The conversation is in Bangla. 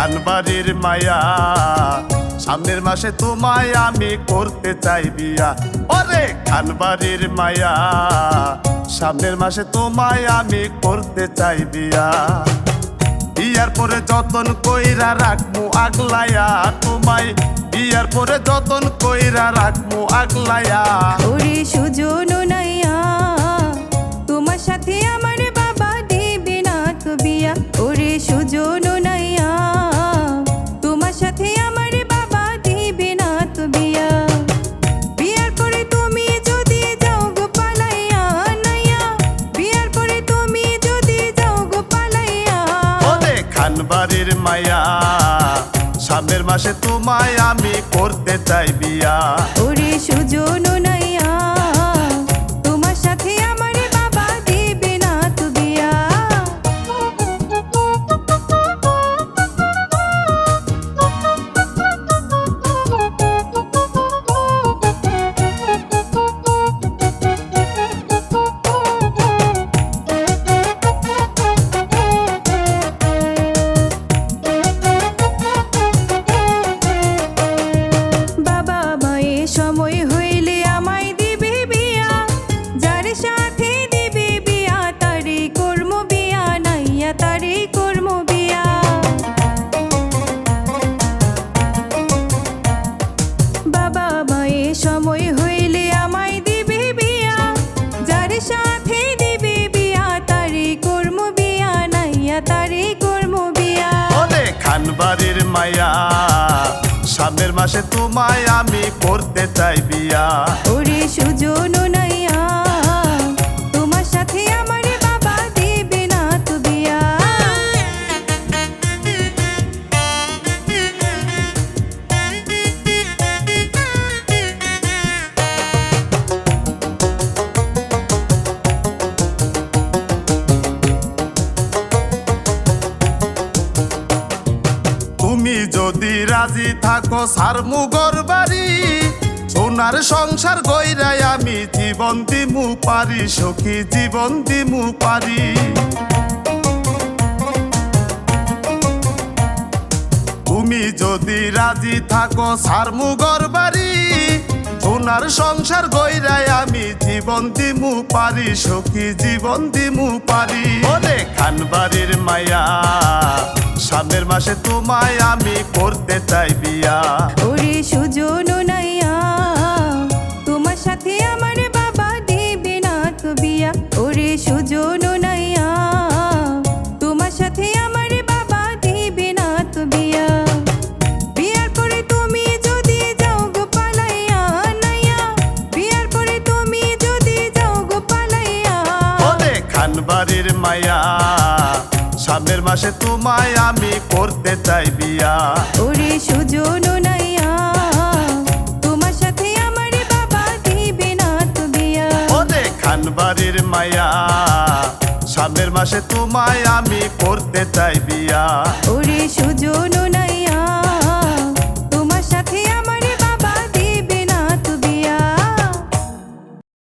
খানবাড়ির মায়া, সামনের মাসে তোমায় আমি করতে চাই বিয়া। ওরে খানবাড়ির মায়া, সামনের মাসে তোমায় আমি করতে চাই বিয়া। বিয়ার পরে যতন কইরা রাখমু আগলায়া তোমায়, বিয়ার পরে যতন কইরা রাখমু আগলায়া। ওরে সুজন নাইয়া, তোমার সাথে আমার বাবা দিবে না তো বিয়া। ওরে সুজন নাইয়া, তোমার সাথে আমার বাবা দিবে না তো বিয়া। বিয়ার পরে তুমি যদি যাও গো পালাইয়া নাইয়া, বিয়ার পরে তুমি যদি যাও গো পালাইয়া। ওরে খানবাড়ির মায়া, সামনের মাসে তোমায় আমি করতে চাই বিয়া। ওরে সুজন নাইয়া, তোমার সাথে আমার বাবা দিবে না তো বিয়া। বাবা মায়ের সময় হইলে আমায় দিবে বিয়া, যার সাথে দিবে বিয়া তারে কর্ম বিয়া নাইয়া, তারে কর্ম বিয়া। বাবা মায়ের সময় হইলে আমায় দিবে বিয়া, যার সাথে দিবে বিয়া তারে কর্ম বিয়া নাইয়া, তারে কর্ম বিয়া। ওরে খানবাড়ির মায়া, সামনের মাসে তোমায় আমি করতে চাই বিয়া। ওরে সুজন নাইয়া, তোমার সাথে আমার বাবা দিবে না তো বিয়া। তুমি যদি রাজি থাকো সারমু গরবাড়ি, সোনার সংসার গইরাই আমি জীবন দিমু পারি, সখী জীবন দিমু পারি। তুমি যদি রাজি থাকো সারমু গরবাড়ি, সোনার সংসার গইরাই আমি জীবন দিমু পারি, সখী জীবন দিমু পারি। ওরে খানবাড়ির মায়া, সামনের মাসে তোমায় আমি করতে চাই বিয়া। ওরে সুজন নাইয়া, তোমার সাথে আমার বাবা দিবে না তো বিয়া। ওরে সুজন নাইয়া, তোমার সাথে আমার বাবা দিবে না তো বিয়া। বিয়ার পরে তুমি যদি যাও গো পালাইয়া নাইয়া, বিয়ার পরে তুমি যদি যাও গো পালাইয়া। ওরে খানবাড়ির মায়া, সামনের মাসে তোমায় আমি করতে চাই বিয়া। ওরে সুজন নাইয়া, তোমার সাথে আমার বাবা দিবে না তো বিয়া। ওরে খানবাড়ির মায়া, সামনের মাসে তোমায় আমি করতে চাই বিয়া। ওরে সুজন নাইয়া।